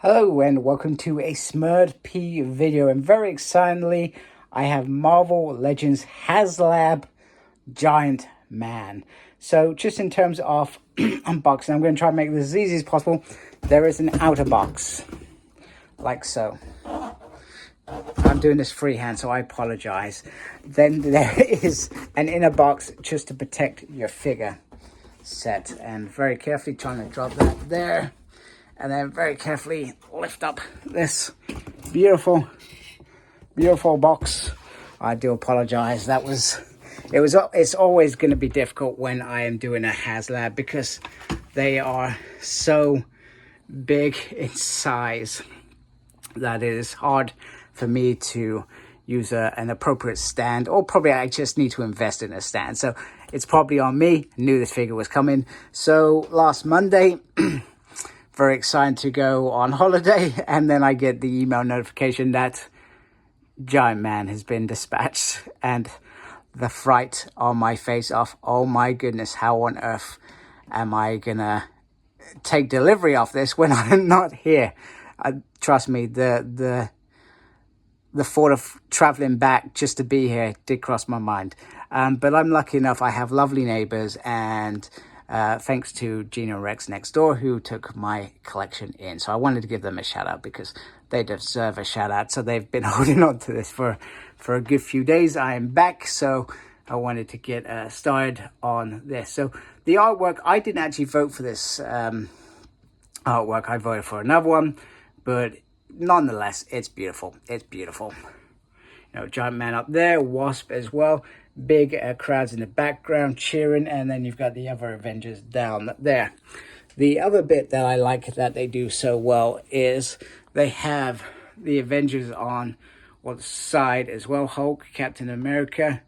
Hello and welcome to a Smurd P video, and very excitingly I have Marvel Legends HasLab Giant Man. So just in terms of unboxing, I'm going to try and make this as easy as possible. There is an outer box like so. I'm doing this freehand, so I apologize. Then there is an inner box just to protect your figure set, and very carefully trying to drop that there. And then very carefully lift up this beautiful box. I do apologize. It's always going to be difficult when I am doing a HasLab because they are so big in size that it is hard for me to use an appropriate stand, or probably I just need to invest in a stand. So it's probably on me. I knew this figure was coming. So last Monday, very excited to go on holiday, and then I get the email notification that Giant Man has been dispatched, and the fright on my face of, oh my goodness, how on earth am I gonna take delivery of this when I'm not here? Trust me, the thought of traveling back just to be here did cross my mind. But I'm lucky enough, I have lovely neighbors, and thanks to Gina and Rex next door who took my collection in. So I wanted to give them a shout out because they deserve a shout out. So they've been holding on to this for a good few days. I am back, so I wanted to get started on this. So the artwork, I didn't actually vote for this artwork. I voted for another one, but nonetheless, it's beautiful. It's beautiful. You know, Giant Man up there, Wasp as well. Big crowds in the background cheering, and then you've got the other Avengers down there. The other bit that I like that they do so well is they have the Avengers on one side as well. Hulk, Captain America,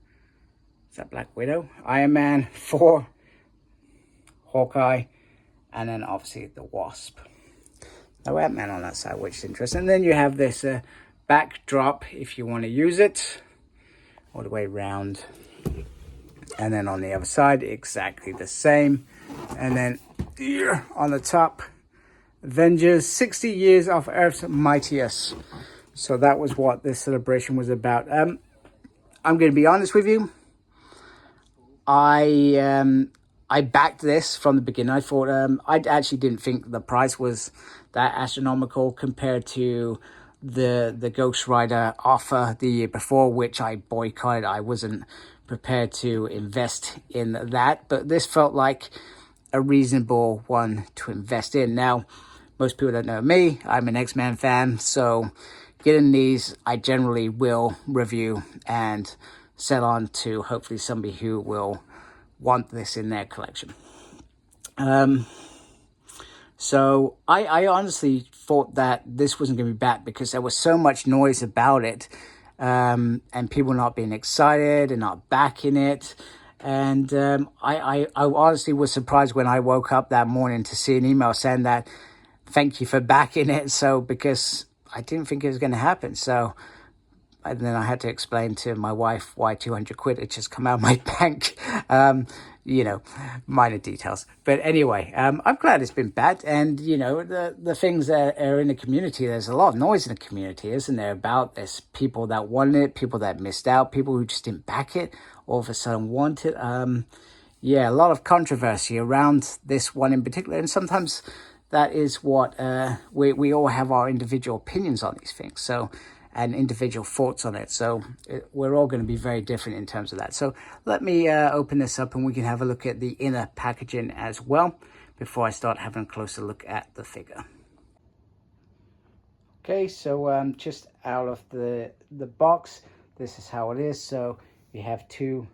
is that Black Widow, Iron Man, Thor, Hawkeye, and then obviously the Wasp. No Ant-Man on that side, which is interesting. And then you have this backdrop if you want to use it, all the way around. And then on the other side, exactly the same. And then here on the top, Avengers, 60 years of Earth's mightiest. So that was what this celebration was about. I'm going to be honest with you. I backed this from the beginning. I thought, I actually didn't think the price was that astronomical compared to the Ghost Rider offer the year before, which I boycotted. I wasn't prepared to invest in that, but this felt like a reasonable one to invest in. Now, most people don't know me. I'm an X-Men fan, so getting these, I generally will review and sell on to hopefully somebody who will want this in their collection. So I honestly thought that this wasn't going to be bad because there was so much noise about it, and people not being excited and not backing it. And I honestly was surprised when I woke up that morning to see an email saying that thank you for backing it. So because I didn't think it was going to happen. So and then I had to explain to my wife why 200 quid had just come out of my bank. You know, minor details. But anyway, I'm glad it's been bad. And, you know, the things that are in the community, there's a lot of noise in the community, isn't there, about this? People that wanted it, people that missed out, people who just didn't back it, all of a sudden want it. Yeah, a lot of controversy around this one in particular. And sometimes that is what we all have our individual opinions on these things. So, and individual thoughts on it. So we're all going to be very different in terms of that. So let me open this up and we can have a look at the inner packaging as well before I start having a closer look at the figure. Okay, so just out of the box, this is how it is. So you have two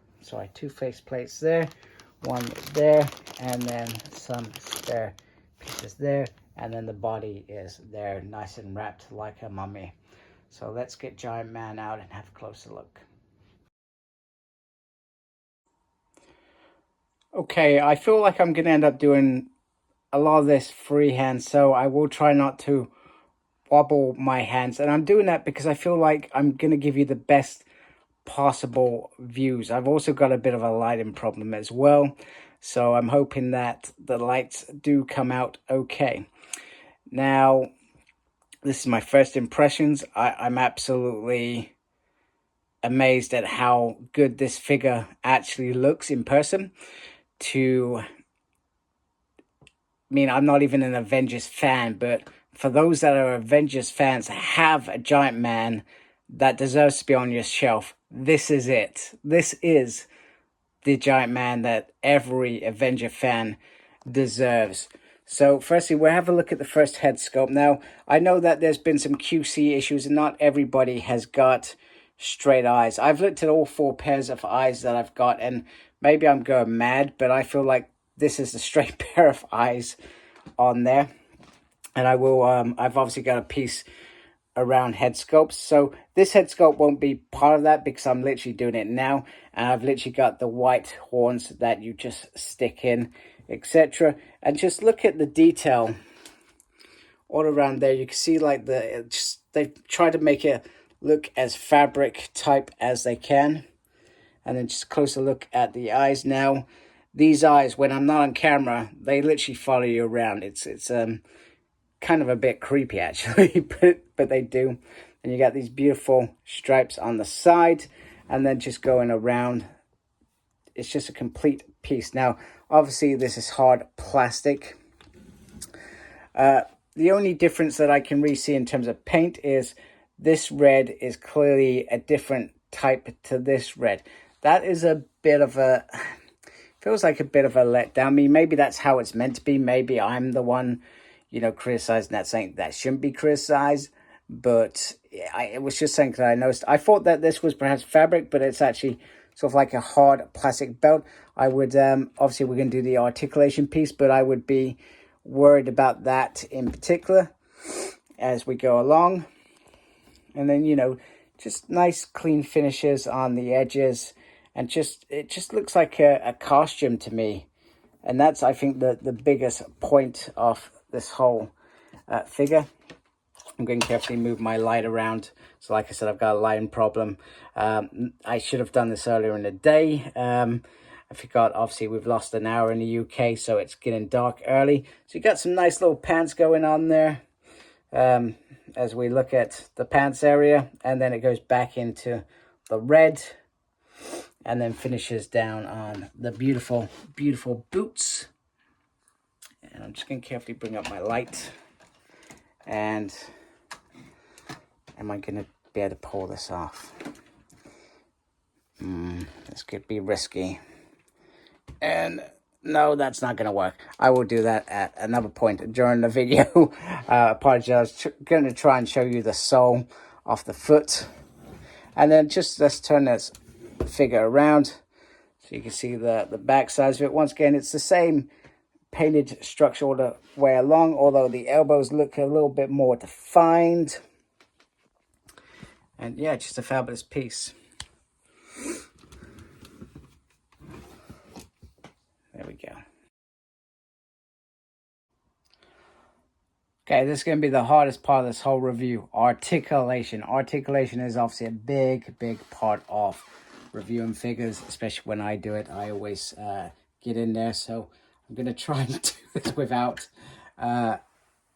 face plates there, one there, and then some spare pieces there, and then the body is there, nice and wrapped like a mummy. So let's get Giant Man out and have a closer look. Okay, I feel like I'm going to end up doing a lot of this freehand, so I will try not to wobble my hands. And I'm doing that because I feel like I'm going to give you the best possible views. I've also got a bit of a lighting problem as well, so I'm hoping that the lights do come out okay. Now, this is my first impressions. I'm absolutely amazed at how good this figure actually looks in person. I mean, I'm not even an Avengers fan, but for those that are Avengers fans, have a giant man that deserves to be on your shelf. This is it. This is the giant man that every Avenger fan deserves. So firstly, we'll have a look at the first head sculpt. Now, I know that there's been some QC issues and not everybody has got straight eyes. I've looked at all 4 pairs of eyes that I've got, and maybe I'm going mad, but I feel like this is the straight pair of eyes on there. And I will, I've obviously got a piece around head sculpts. So this head sculpt won't be part of that because I'm literally doing it now. And I've literally got the white horns that you just stick in, etc. And just look at the detail all around there. You can see like they've tried to make it look as fabric type as they can. And then just a closer look at the eyes. Now, these eyes, when I'm not on camera, they literally follow you around. It's kind of a bit creepy actually, but they do. And you got these beautiful stripes on the side, and then just going around. It's just a complete piece. Now, obviously, this is hard plastic. The only difference that I can really see in terms of paint is this red is clearly a different type to this red. That is a bit of a, feels like a bit of a letdown. I mean, maybe that's how it's meant to be. Maybe I'm the one, you know, criticizing that, saying that shouldn't be criticized. But it was just something that I noticed. I thought that this was perhaps fabric, but it's actually sort of like a hard plastic belt. I would, obviously we're going to do the articulation piece, but I would be worried about that in particular as we go along. And then, you know, just nice clean finishes on the edges. And it just looks like a costume to me. And that's, I think, the biggest point of this whole figure. I'm going to carefully move my light around. So like I said, I've got a lighting problem. I should have done this earlier in the day. I forgot, obviously, we've lost an hour in the UK, so it's getting dark early. So you got some nice little pants going on there. As we look at the pants area, and then it goes back into the red. And then finishes down on the beautiful, beautiful boots. And I'm just going to carefully bring up my light. And am I going to be able to pull this off? This could be risky. And no, that's not going to work. I will do that at another point during the video. Apologize. Going to try and show you the sole of the foot. And then just let's turn this figure around so you can see the back sides of it. Once again, it's the same painted structure all the way along, although the elbows look a little bit more defined. And yeah, just a fabulous piece. There we go. Okay, this is going to be the hardest part of this whole review. Articulation. Articulation is obviously a big, big part of reviewing figures, especially when I do it. I always get in there, so I'm going to try and do this without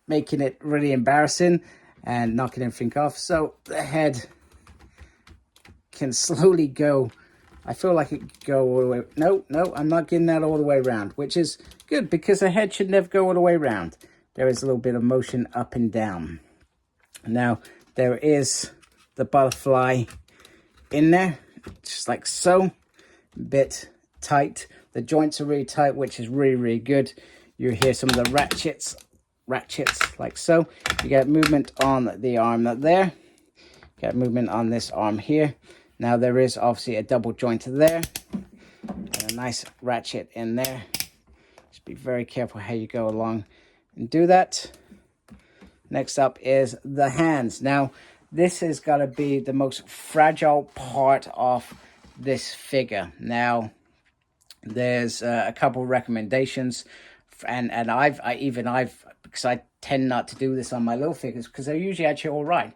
making it really embarrassing and knocking everything off. So the head can slowly go. I feel like it could go all the way. No, I'm not getting that all the way around, which is good because the head should never go all the way around. There is a little bit of motion up and down. Now, there is the butterfly in there, just like so. A bit tight. The joints are really tight, which is really, really good. You hear some of the ratchets like so. You get movement on the arm there. You get movement on this arm here. Now, there is obviously a double joint there. And a nice ratchet in there. Just be very careful how you go along and do that. Next up is the hands. Now, this has got to be the most fragile part of this figure. Now, there's a couple of recommendations, and I've because I tend not to do this on my little figures because they're usually actually all right.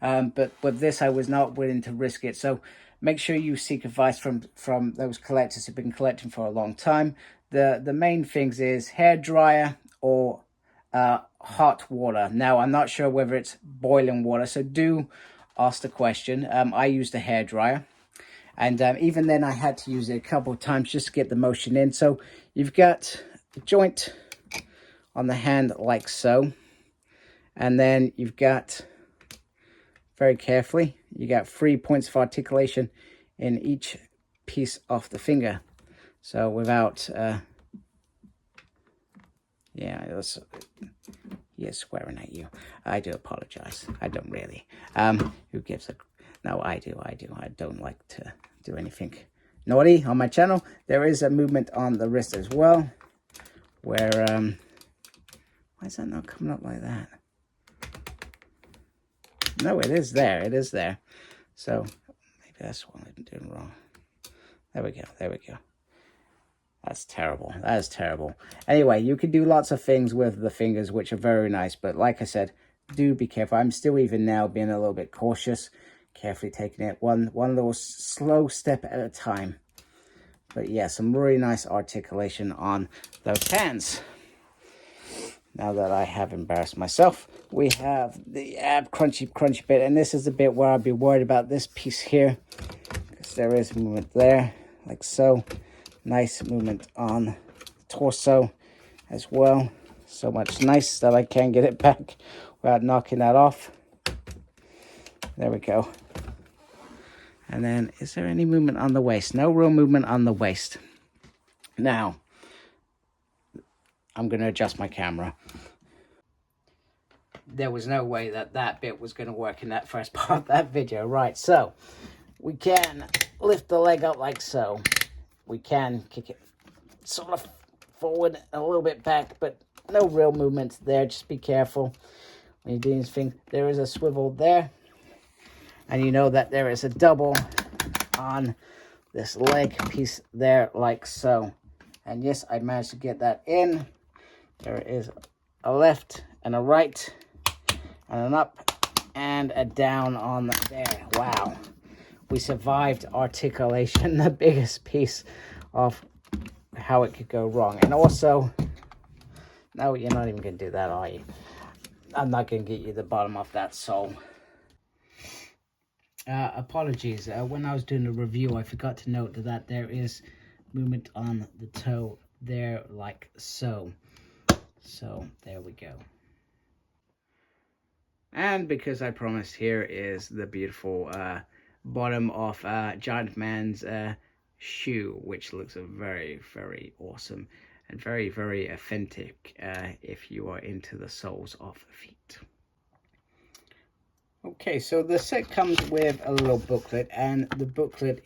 But with this, I was not willing to risk it. So make sure you seek advice from those collectors who've been collecting for a long time. The main things is hair dryer or hot water. Now, I'm not sure whether it's boiling water, so do ask the question. I used a hairdryer, and even then I had to use it a couple of times just to get the motion in. So you've got a joint on the hand like so, and then you've got, very carefully, you got 3 points of articulation in each piece of the finger. So without yeah, he is swearing at you. I do apologize. I don't really. Who gives a... No, I do. I don't like to do anything naughty on my channel. There is a movement on the wrist as well, where why is that not coming up like that? No, it is there. It is there. So maybe that's what I'm doing wrong. There we go. There we go. That's terrible. That is terrible. Anyway, you can do lots of things with the fingers, which are very nice. But like I said, do be careful. I'm still even now being a little bit cautious. Carefully taking it one little slow step at a time. But yeah, some really nice articulation on those hands. Now that I have embarrassed myself, we have the ab crunchy bit. And this is the bit where I'd be worried about this piece here, because there is movement there, like so. Nice movement on the torso as well. So much nice that I can't get it back without knocking that off. There we go. And then, is there any movement on the waist? No real movement on the waist. Now, I'm going to adjust my camera. There was no way that that bit was going to work in that first part of that video. Right, so we can lift the leg up like so. We can kick it sort of forward, a little bit back, but no real movement there. Just be careful when you're doing this thing. There is a swivel there, and you know that there is a double on this leg piece there, like so. And yes, I managed to get that in. There is a left and a right, and an up and a down on there. Wow. We survived articulation, the biggest piece of how it could go wrong. And also, no, you're not even going to do that, are you? I'm not going to get you the bottom of that sole. Apologies. When I was doing the review, I forgot to note that there is movement on the toe there, like so. So, there we go. And because I promised, here is the beautiful bottom of Giant Man's shoe, which looks very, very awesome and very, very authentic if you are into the soles of the feet. Okay, so the set comes with a little booklet, and the booklet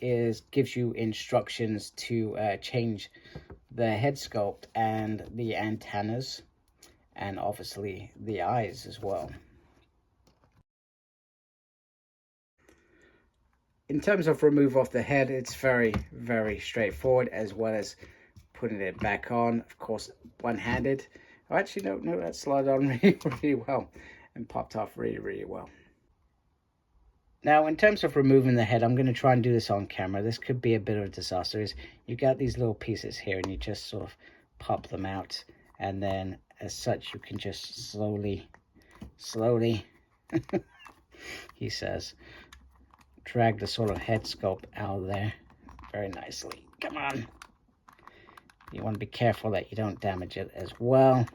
gives you instructions to change the head sculpt and the antennas, and obviously the eyes as well. In terms of remove off the head, it's very, very straightforward, as well as putting it back on, of course, one-handed. Oh, actually, no, that slid on really, really well and popped off really, really well. Now, in terms of removing the head, I'm going to try and do this on camera. This could be a bit of a disaster. You got these little pieces here, and you just sort of pop them out, and then as such, you can just slowly, he says, drag the sort of head sculpt out of there very nicely. Come on. You want to be careful that you don't damage it as well.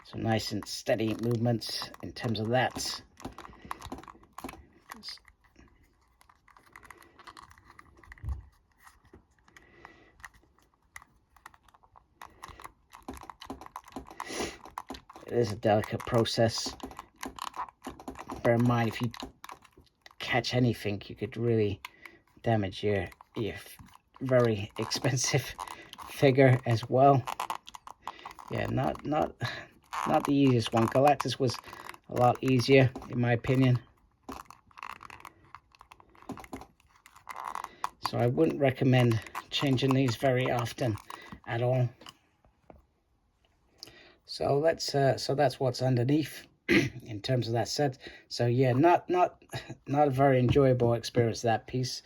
So nice and steady movements in terms of that. It is a delicate process. Bear in mind, if you catch anything, you could really damage your very expensive figure as well. Yeah, not the easiest one. Galactus was a lot easier, in my opinion. So I wouldn't recommend changing these very often at all. So that's what's underneath in terms of that set. So yeah, not a very enjoyable experience, that piece.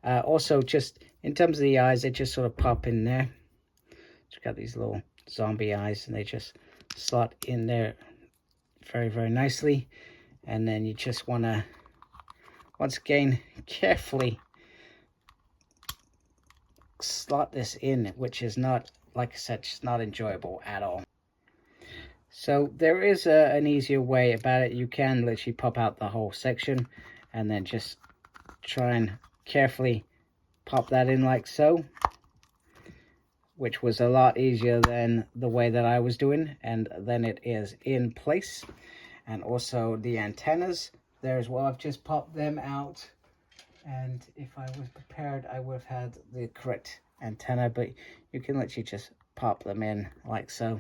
Also, just in terms of the eyes, they just sort of pop in there. It's got these little zombie eyes, and they just slot in there very, very nicely. And then you just want to, once again, carefully slot this in, which is not, like I said, just not enjoyable at all. So there is an easier way about it. You can literally pop out the whole section and then just try and carefully pop that in like so, which was a lot easier than the way that I was doing, and then it is in place. And also the antennas there as well, I've just popped them out, and if I was prepared I would have had the correct antenna, but you can literally just pop them in like so.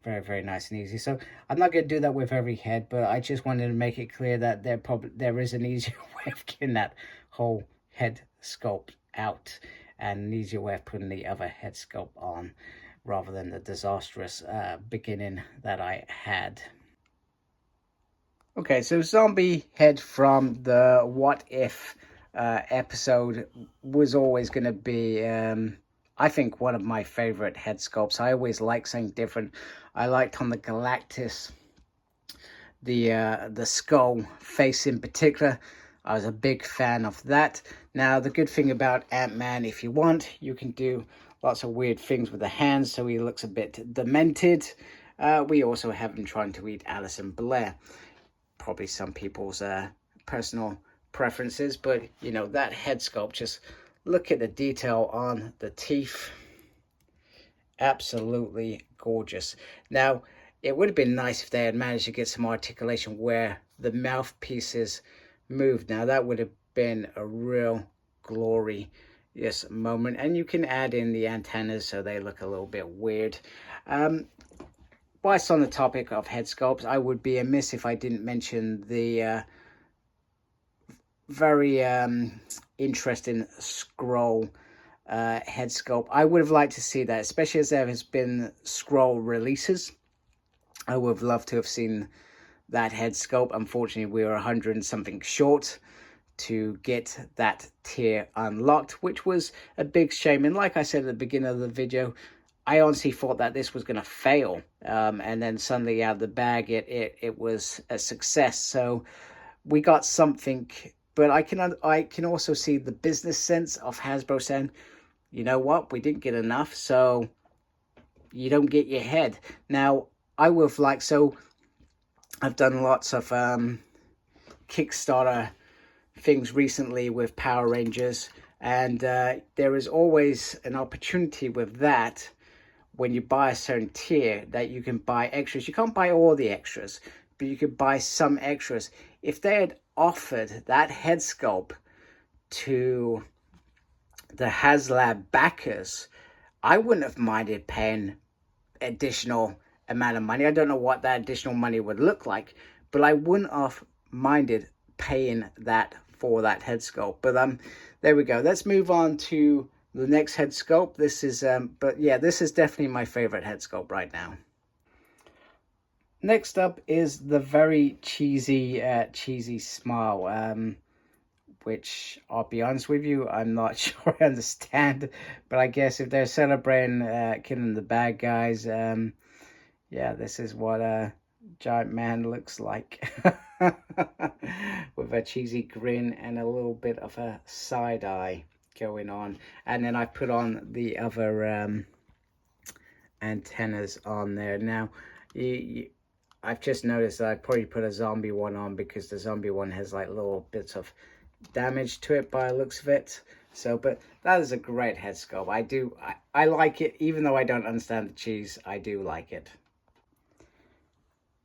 Very, very nice and easy. So I'm not going to do that with every head, but I just wanted to make it clear that there is an easier way of getting that whole head sculpt out, and an easier way of putting the other head sculpt on, rather than the disastrous beginning that I had. Okay, so zombie head from the What If episode was always going to be, I think, one of my favorite head sculpts. I always like something different. I liked on the Galactus, the skull face in particular. I was a big fan of that. Now, the good thing about Ant-Man, if you want, you can do lots of weird things with the hands, so he looks a bit demented. We also have him trying to eat Alison Blair. Probably some people's personal preferences, but, you know, that head sculpt, just look at the detail on the teeth. Absolutely gorgeous. Now, it would have been nice if they had managed to get some articulation where the mouthpieces moved. Now, that would have been a real glorious moment. And you can add in the antennas so they look a little bit weird. Whilst on the topic of head sculpts, I would be amiss if I didn't mention the very interesting scroll head sculpt. I would have liked to see that, especially as there has been scroll releases. I would have loved to have seen that head sculpt. Unfortunately, we were 100 and something short to get that tier unlocked, which was a big shame. And like I said at the beginning of the video, I honestly thought that this was going to fail, and then suddenly out of the bag it was a success. So we got something, but I can also see the business sense of Hasbro saying, you know what, we didn't get enough, so you don't get your head. Now, I would have liked, so I've done lots of Kickstarter things recently with Power Rangers, and there is always an opportunity with that when you buy a certain tier that you can buy extras. You can't buy all the extras, but you could buy some extras. If they had offered that head sculpt to the HasLab backers, I wouldn't have minded paying additional amount of money. I don't know what that additional money would look like, but I wouldn't have minded paying that for that head sculpt. But there we go. Let's move on to the next head sculpt. This is but yeah, this is definitely my favorite head sculpt right now. Next up is the very cheesy smile, which I'll be honest with you, I'm not sure I understand, but I guess if they're celebrating killing the bad guys, yeah, this is what a giant man looks like. With a cheesy grin and a little bit of a side eye going on. And then I put on the other antennas on there. Now, I've just noticed that I probably put a zombie one on because the zombie one has like little bits of damage to it by the looks of it. So, but that is a great head sculpt. I like it, even though I don't understand the cheese, I do like it.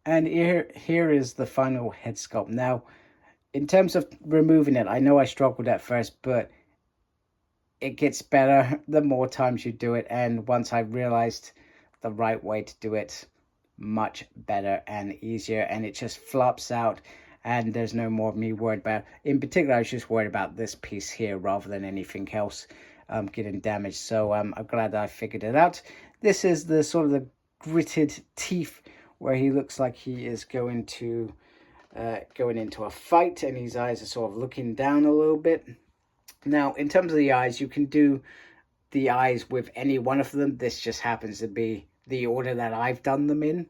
And here is the final head sculpt. Now, in terms of removing it, I know I struggled at first, but it gets better the more times you do it. And once I realized the right way to do it, much better and easier, and it just flops out. And there's no more of me worried about. In particular, I was just worried about this piece here rather than anything else getting damaged. So I'm glad that I figured it out. This is the sort of the gritted teeth where he looks like he is going into a fight, and his eyes are sort of looking down a little bit. Now, in terms of the eyes, you can do the eyes with any one of them. This just happens to be the order that I've done them in.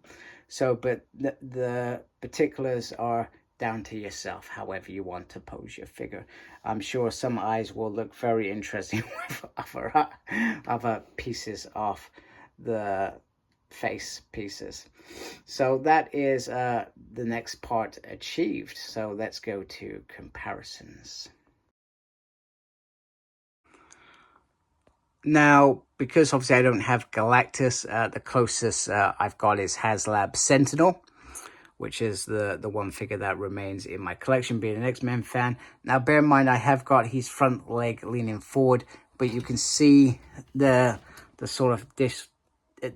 So, but the particulars are down to yourself, however you want to pose your figure. I'm sure some eyes will look very interesting with other pieces of the face pieces. So that is the next part achieved. So let's go to comparisons. Now, because obviously I don't have Galactus, the closest I've got is HasLab Sentinel, which is the one figure that remains in my collection, being an X-Men fan. Now, bear in mind, I have got his front leg leaning forward, but you can see the sort of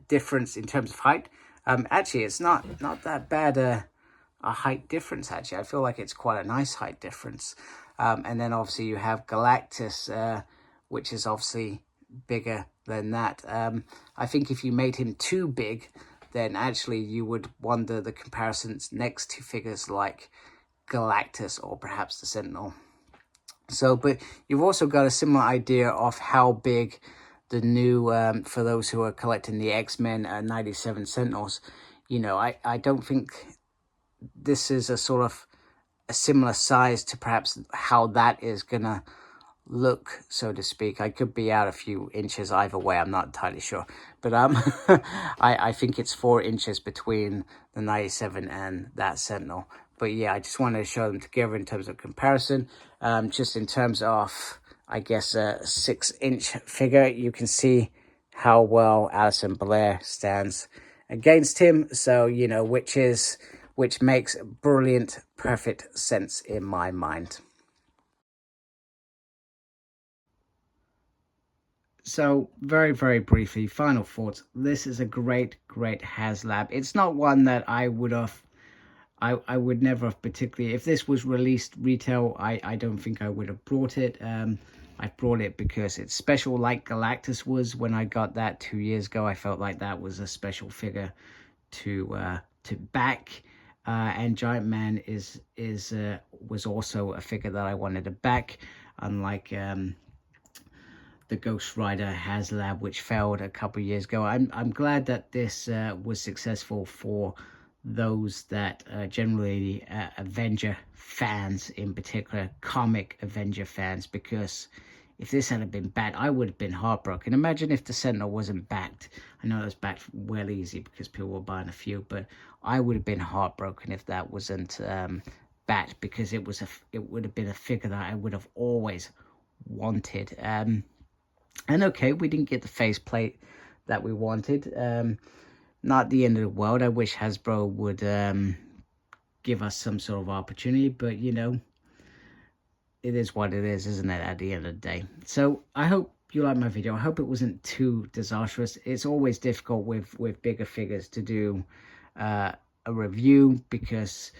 difference in terms of height. Actually, it's not that bad a height difference, actually. I feel like it's quite a nice height difference. And then obviously you have Galactus, which is obviously bigger than that. I think if you made him too big, then actually you would wonder the comparisons next to figures like Galactus or perhaps the Sentinel. So, but you've also got a similar idea of how big the new, for those who are collecting the X-Men 97 Sentinels, you know, I don't think this is a sort of a similar size to perhaps how that is gonna look, so to speak. I could be out a few inches either way, I'm not entirely sure, but I think it's 4 inches between the 97 and that Sentinel. But yeah, I just wanted to show them together in terms of comparison. Just in terms of, I guess, a 6-inch figure, you can see how well Alison Blair stands against him. So, you know, which makes brilliant, perfect sense in my mind. So, very, very briefly, final thoughts. This is a great, great HasLab. It's not one that I would have, I would never have particularly, if this was released retail, I don't think I would have brought it. I brought it because it's special, like Galactus was when I got that 2 years ago. I felt like that was a special figure to back. And Giant Man was also a figure that I wanted to back, unlike the Ghost Rider HasLab, which failed a couple of years ago. I'm glad that this was successful for those that generally Avenger fans, in particular comic Avenger fans, because if this hadn't been backed, I would have been heartbroken. Imagine if the Sentinel wasn't backed. I know it was backed well easy because people were buying a few, but I would have been heartbroken if that wasn't backed, because it would have been a figure that I would have always wanted. And okay, we didn't get the faceplate that we wanted. Not the end of the world. I wish Hasbro would give us some sort of opportunity, but you know, it is what it is, isn't it, at the end of the day? So I hope you liked my video. I hope it wasn't too disastrous. It's always difficult with bigger figures to do a review, because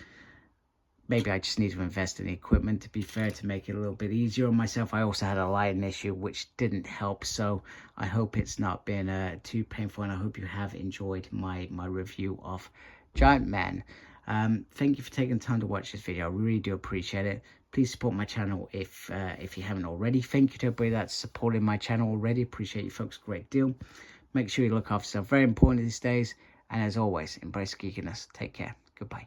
maybe I just need to invest in the equipment, to be fair, to make it a little bit easier on myself. I also had a lighting issue, which didn't help. So I hope it's not been too painful, and I hope you have enjoyed my review of Giant Man. Thank you for taking the time to watch this video. I really do appreciate it. Please support my channel if you haven't already. Thank you to everybody that's supporting my channel already. Appreciate you folks a great deal. Make sure you look after yourself. Very important these days. And as always, embrace geekiness. Take care. Goodbye.